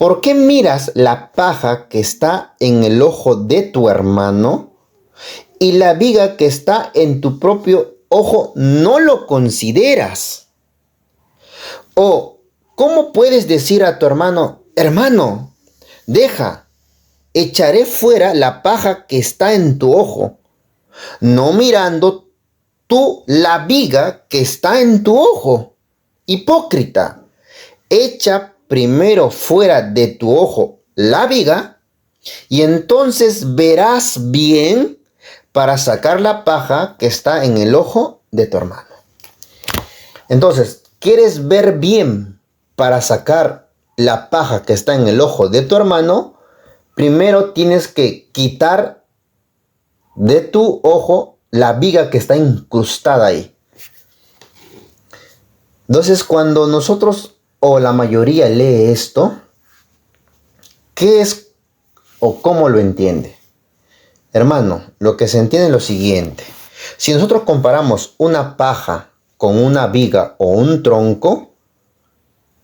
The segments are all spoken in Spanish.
¿Por qué miras la paja que está en el ojo de tu hermano y la viga que está en tu propio ojo no lo consideras? O, ¿cómo puedes decir a tu hermano, hermano, deja, echaré fuera la paja que está en tu ojo, no mirando tú la viga que está en tu ojo? Hipócrita, echa primero fuera de tu ojo la viga y entonces verás bien para sacar la paja que está en el ojo de tu hermano. Entonces, ¿quieres ver bien para sacar la paja que está en el ojo de tu hermano? Primero tienes que quitar de tu ojo la viga que está incrustada ahí. Entonces, cuando nosotros o la mayoría lee esto, ¿qué es o cómo lo entiende? Hermano, lo que se entiende es lo siguiente. Si nosotros comparamos una paja con una viga o un tronco,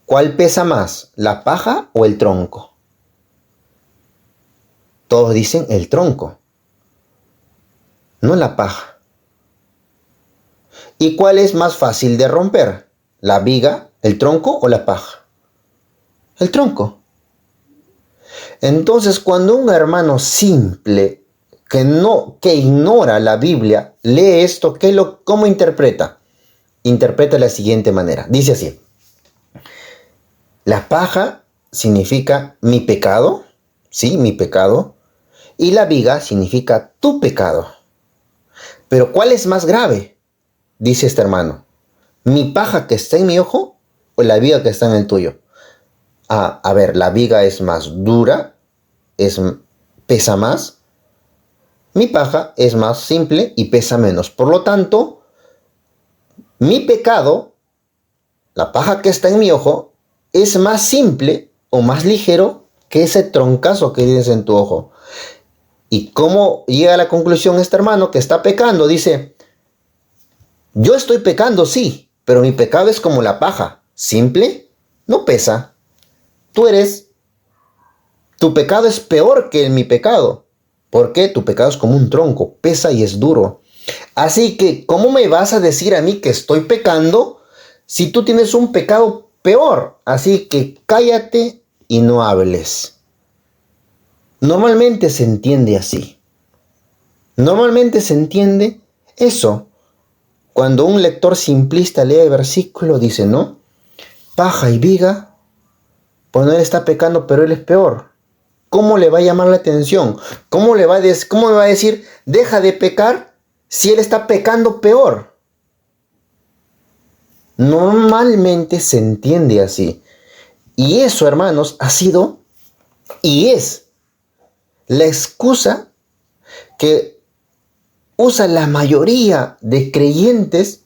¿cuál pesa más, la paja o el tronco? Todos dicen el tronco, no la paja. ¿Y cuál es más fácil de romper? ¿La viga, el tronco o la paja? El tronco. Entonces, cuando un hermano simple que ignora la Biblia lee esto, ¿cómo interpreta? Interpreta de la siguiente manera. Dice así: la paja significa mi pecado, sí, mi pecado, y la viga significa tu pecado. Pero ¿cuál es más grave? Dice este hermano, ¿mi paja que está en mi ojo o la viga que está en el tuyo? A ver, la viga es más dura, pesa más. Mi paja es más simple y pesa menos. Por lo tanto, mi pecado, la paja que está en mi ojo, es más simple o más ligero que ese troncazo que tienes en tu ojo. ¿Y cómo llega a la conclusión este hermano que está pecando? Dice, yo estoy pecando, sí, pero mi pecado es como la paja, simple, no pesa. Tu pecado es peor que mi pecado. ¿Por qué? Tu pecado es como un tronco, pesa y es duro. Así que, ¿cómo me vas a decir a mí que estoy pecando si tú tienes un pecado peor? Así que cállate y no hables. Normalmente se entiende así. Normalmente se entiende eso. Cuando un lector simplista lee el versículo, dice, ¿no? Paja y viga, pues no él está pecando, pero él es peor. ¿Cómo le va a llamar la atención? ¿Cómo me va a decir, deja de pecar si él está pecando peor? Normalmente se entiende así. Y eso, hermanos, ha sido y es la excusa que usa la mayoría de creyentes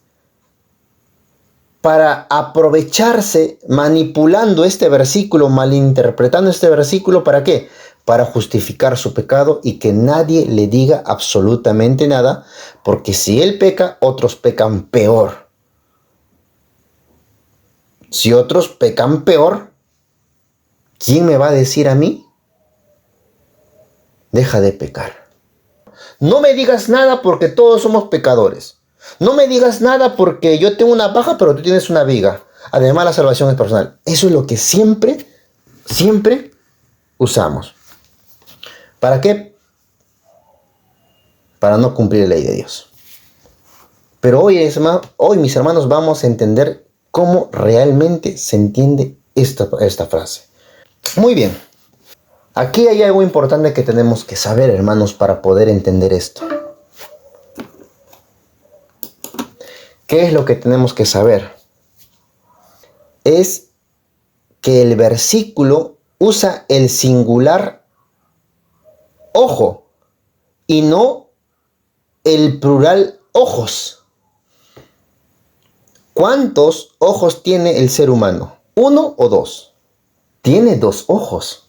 para aprovecharse manipulando este versículo, malinterpretando este versículo. ¿Para qué? Para justificar su pecado y que nadie le diga absolutamente nada, porque si él peca, otros pecan peor. Si otros pecan peor, ¿quién me va a decir a mí? Deja de pecar. No me digas nada porque todos somos pecadores. No me digas nada porque yo tengo una paja pero tú tienes una viga. Además la salvación es personal. Eso es lo que siempre usamos. ¿Para qué? Para no cumplir la ley de Dios. Pero hoy, mis hermanos, vamos a entender cómo realmente se entiende esta frase. Muy bien. Aquí hay algo importante que tenemos que saber, hermanos, para poder entender esto. ¿Qué es lo que tenemos que saber? Es que el versículo usa el singular ojo y no el plural ojos. ¿Cuántos ojos tiene el ser humano? ¿Uno o dos? Tiene dos ojos.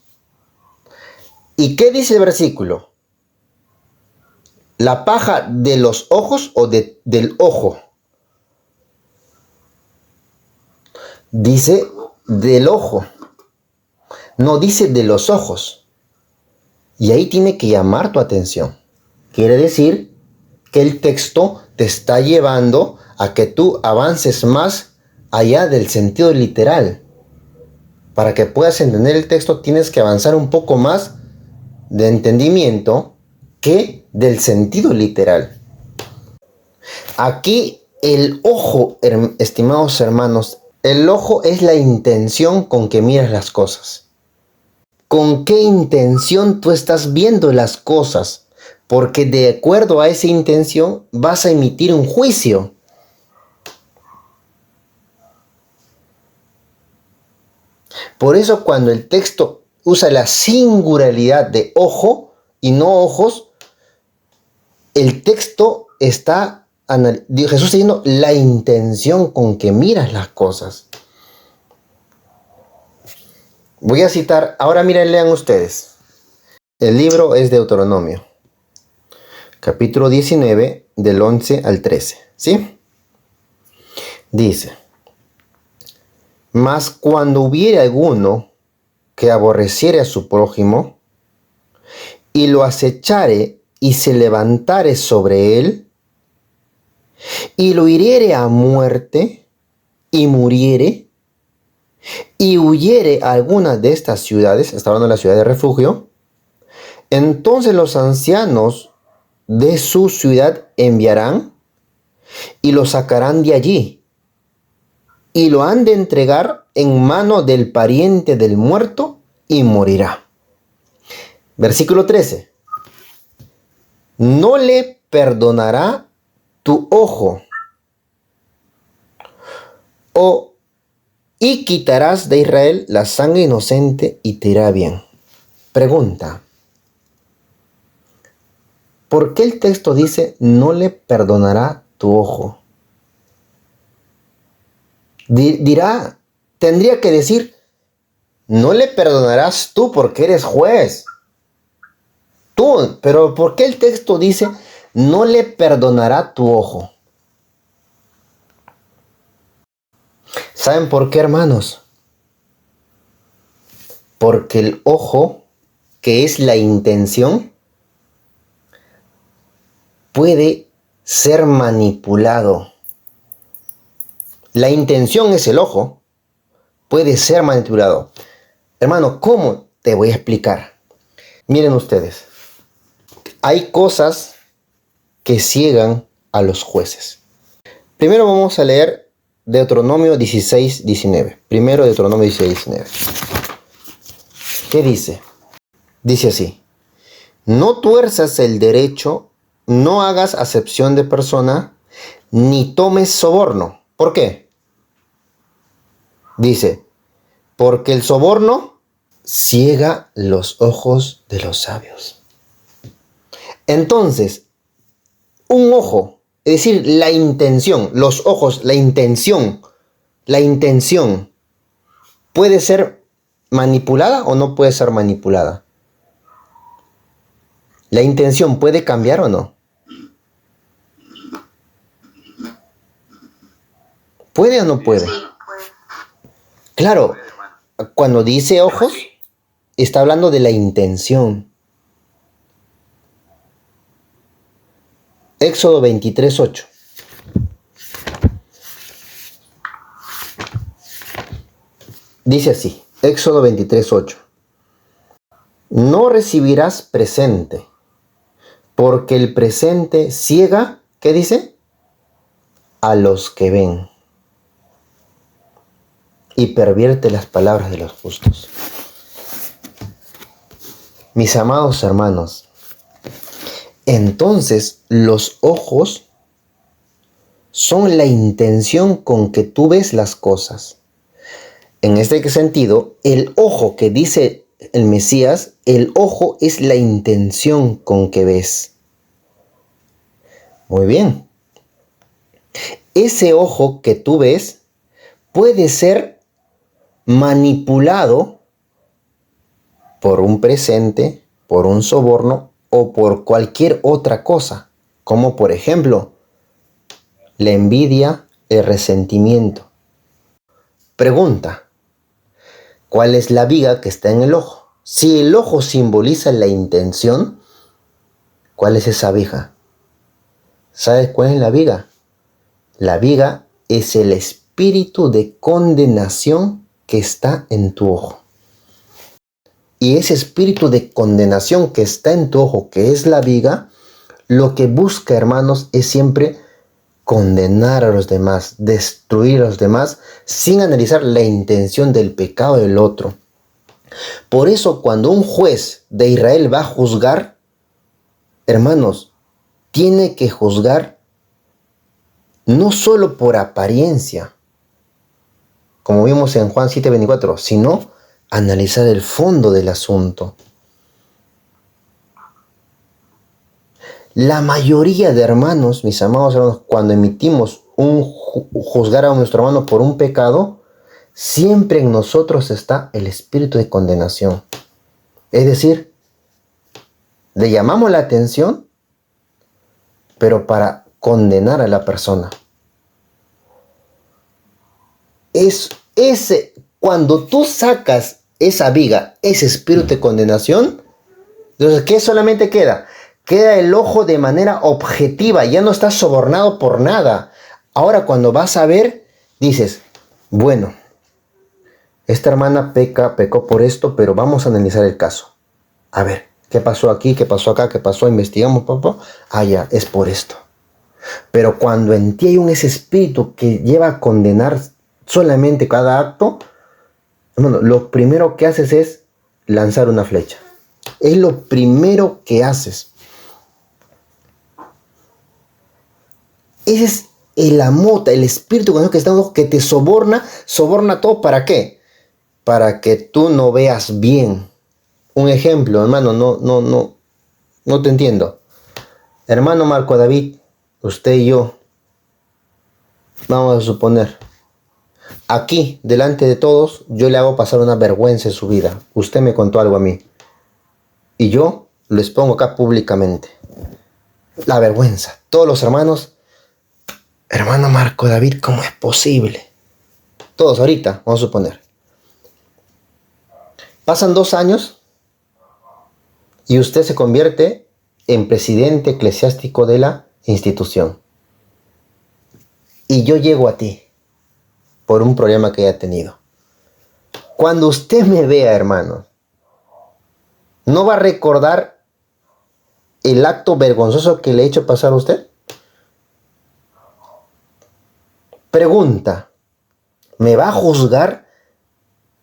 ¿Y qué dice el versículo? ¿La paja de los ojos o del ojo? Dice del ojo. No dice de los ojos. Y ahí tiene que llamar tu atención. Quiere decir que el texto te está llevando a que tú avances más allá del sentido literal. Para que puedas entender el texto tienes que avanzar un poco más de entendimiento que del sentido literal. Aquí el ojo, estimados hermanos, el ojo es la intención con que miras las cosas. ¿Con qué intención tú estás viendo las cosas? Porque de acuerdo a esa intención vas a emitir un juicio. Por eso cuando el texto usa la singularidad de ojo y no ojos, el texto está, Jesús está diciendo la intención con que miras las cosas. Voy a citar, ahora miren, lean ustedes. El libro es Deuteronomio, capítulo 19, del 11 al 13, ¿sí? Dice: Mas cuando hubiere alguno que aborreciere a su prójimo, y lo acechare y se levantare sobre él, y lo hiriere a muerte, y muriere, y huyere a alguna de estas ciudades, está hablando de la ciudad de refugio, entonces los ancianos de su ciudad enviarán, y lo sacarán de allí, y lo han de entregar en mano del pariente del muerto, y morirá. Versículo 13. No le perdonará tu ojo, y quitarás de Israel la sangre inocente y te irá bien. Pregunta: ¿por qué el texto dice no le perdonará tu ojo? Tendría que decir, no le perdonarás tú porque eres juez. Tú, pero ¿por qué el texto dice no le perdonará tu ojo? ¿Saben por qué, hermanos? Porque el ojo, que es la intención, puede ser manipulado. La intención es el ojo, puede ser manipulado. Hermano, ¿cómo? Te voy a explicar. Miren ustedes, hay cosas que ciegan a los jueces. Primero vamos a leer Deuteronomio 16, 19. Primero Deuteronomio 16, 19. ¿Qué dice? Dice así: no tuerzas el derecho, no hagas acepción de persona, ni tomes soborno. ¿Por qué? Dice, porque el soborno ciega los ojos de los sabios. Entonces, un ojo, es decir, la intención, los ojos, la intención, ¿puede ser manipulada o no puede ser manipulada? ¿La intención puede cambiar o no? ¿Puede o no puede? Claro, cuando dice ojos, está hablando de la intención. Éxodo 23, 8. Dice así, Éxodo 23, 8. No recibirás presente, porque el presente ciega, ¿qué dice? A los que ven, y pervierte las palabras de los justos. Mis amados hermanos, entonces los ojos son la intención con que tú ves las cosas. En este sentido, el ojo que dice el Mesías, el ojo es la intención con que ves. Muy bien. Ese ojo que tú ves puede ser manipulado por un presente, por un soborno o por cualquier otra cosa, como por ejemplo la envidia, el resentimiento. Pregunta: ¿Cuál es la viga que está en el ojo? Si el ojo simboliza la intención, ¿cuál es esa viga? ¿Sabes cuál es la viga? La viga es el espíritu de condenación que está en tu ojo. Y ese espíritu de condenación que está en tu ojo, que es la viga, lo que busca, hermanos, es siempre condenar a los demás, destruir a los demás, sin analizar la intención del pecado del otro. Por eso, cuando un juez de Israel va a juzgar, hermanos, tiene que juzgar no solo por apariencia, como vimos en Juan 7:24, sino analizar el fondo del asunto. La mayoría de hermanos, mis amados hermanos, cuando emitimos juzgar a nuestro hermano por un pecado, siempre en nosotros está el espíritu de condenación. Es decir, le llamamos la atención, pero para condenar a la persona. Cuando tú sacas esa viga, ese espíritu de condenación, entonces, ¿qué solamente queda? Queda el ojo de manera objetiva, ya no está sobornado por nada. Ahora cuando vas a ver, dices, bueno, esta hermana pecó por esto, pero vamos a analizar el caso. A ver, ¿qué pasó aquí? ¿Qué pasó acá? ¿Qué pasó? Investigamos, papá. Ah, ya, es por esto. Pero cuando en ti hay ese espíritu que lleva a condenar solamente cada acto, hermano, lo primero que haces es lanzar una flecha. Es lo primero que haces. Ese es el amor, el espíritu que está que te soborna todo. ¿Para qué? Para que tú no veas bien. Un ejemplo, hermano, no te entiendo. Hermano Marco David, usted y yo, vamos a suponer, aquí, delante de todos, yo le hago pasar una vergüenza en su vida. Usted me contó algo a mí. Y yo lo expongo acá públicamente. La vergüenza. Todos los hermanos, hermano Marco David, ¿cómo es posible? Todos ahorita, vamos a suponer. Pasan 2 años y usted se convierte en presidente eclesiástico de la institución. Y yo llego a ti por un problema que haya tenido. Cuando usted me vea, hermano, ¿no va a recordar el acto vergonzoso que le he hecho pasar a usted? Pregunta, ¿me va a juzgar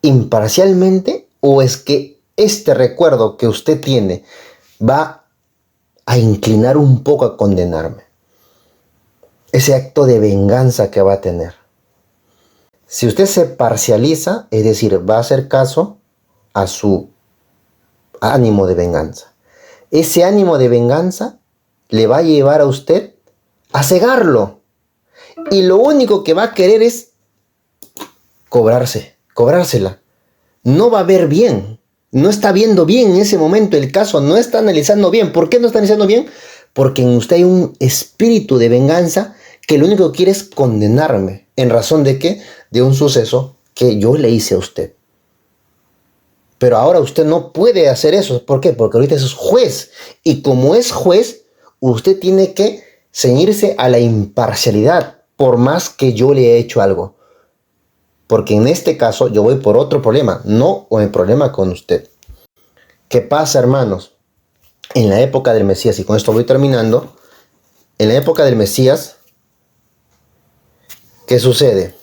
imparcialmente o es que este recuerdo que usted tiene va a inclinar un poco a condenarme? Ese acto de venganza que va a tener. Si usted se parcializa, es decir, va a hacer caso a su ánimo de venganza. Ese ánimo de venganza le va a llevar a usted a cegarlo. Y lo único que va a querer es cobrársela. No va a ver bien. No está viendo bien en ese momento el caso. No está analizando bien. ¿Por qué no está analizando bien? Porque en usted hay un espíritu de venganza que lo único que quiere es condenarme. ¿En razón de qué? De un suceso que yo le hice a usted. Pero ahora usted no puede hacer eso. ¿Por qué? Porque ahorita es juez. Y como es juez, usted tiene que ceñirse a la imparcialidad, por más que yo le he hecho algo. Porque en este caso yo voy por otro problema, no con el problema con usted. ¿Qué pasa, hermanos? En la época del Mesías, y con esto voy terminando, en la época del Mesías, ¿qué sucede?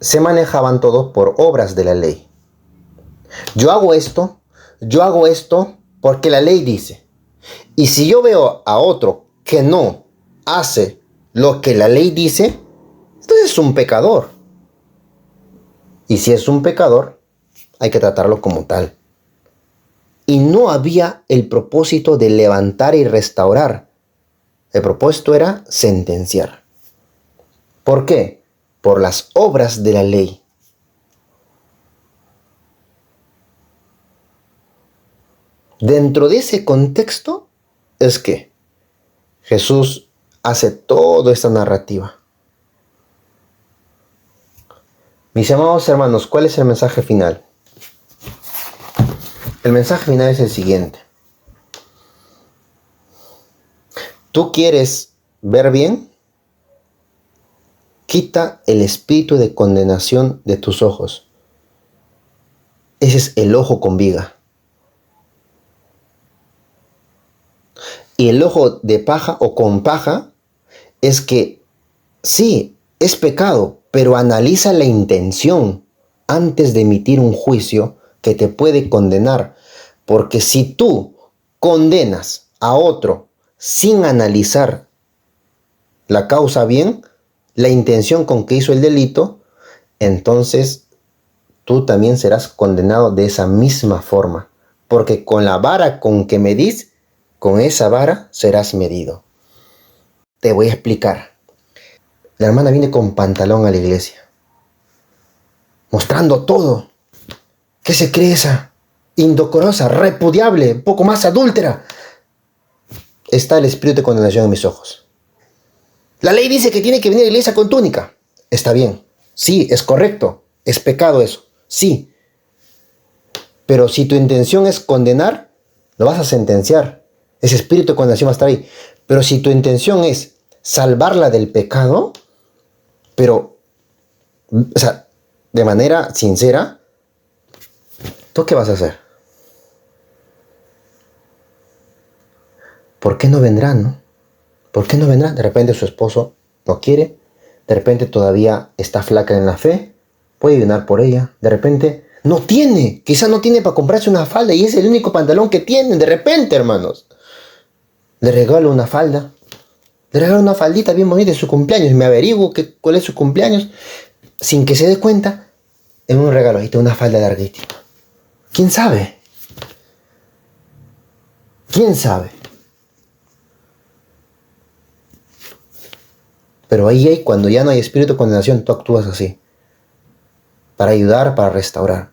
Se manejaban todos por obras de la ley. Yo hago esto porque la ley dice. Y si yo veo a otro que no hace lo que la ley dice, entonces es un pecador. Y si es un pecador, hay que tratarlo como tal. Y no había el propósito de levantar y restaurar. El propósito era sentenciar. ¿Por qué? Por las obras de la ley. Dentro de ese contexto es que Jesús hace toda esta narrativa. Mis amados hermanos, ¿cuál es el mensaje final? El mensaje final es el siguiente. ¿Tú quieres ver bien? Quita el espíritu de condenación de tus ojos. Ese es el ojo con viga. Y el ojo de paja o con paja es que sí, es pecado, pero analiza la intención antes de emitir un juicio que te puede condenar. Porque si tú condenas a otro sin analizar la causa bien, la intención con que hizo el delito, entonces tú también serás condenado de esa misma forma. Porque con la vara con que medís, con esa vara serás medido. Te voy a explicar. La hermana viene con pantalón a la iglesia, mostrando todo. ¿Qué se cree esa? Indecorosa, repudiable, un poco más adúltera. Está el espíritu de condenación en mis ojos. La ley dice que tiene que venir a la iglesia con túnica. Está bien. Sí, es correcto. Es pecado eso. Sí. Pero si tu intención es condenar, lo vas a sentenciar. Ese espíritu de condenación va a estar ahí. Pero si tu intención es salvarla del pecado, pero, o sea, de manera sincera, ¿tú qué vas a hacer? ¿Por qué no vendrá, no? ¿Por qué no vendrá? De repente su esposo no quiere, de repente todavía está flaca en la fe, puede ayunar por ella, de repente no tiene, quizá no tiene para comprarse una falda y es el único pantalón que tiene, de repente, hermanos. Le regalo una falda, le regalo una faldita bien bonita de su cumpleaños, me averiguo cuál es su cumpleaños, sin que se dé cuenta, en un regalo, ahí tengo una falda larguísima. ¿Quién sabe? ¿Quién sabe? Pero ahí, cuando ya no hay espíritu de condenación, tú actúas así. Para ayudar, para restaurar.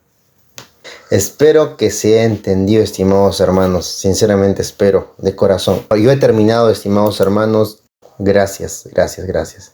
Espero que se haya entendido, estimados hermanos. Sinceramente espero, de corazón. Yo he terminado, estimados hermanos. Gracias, gracias, gracias.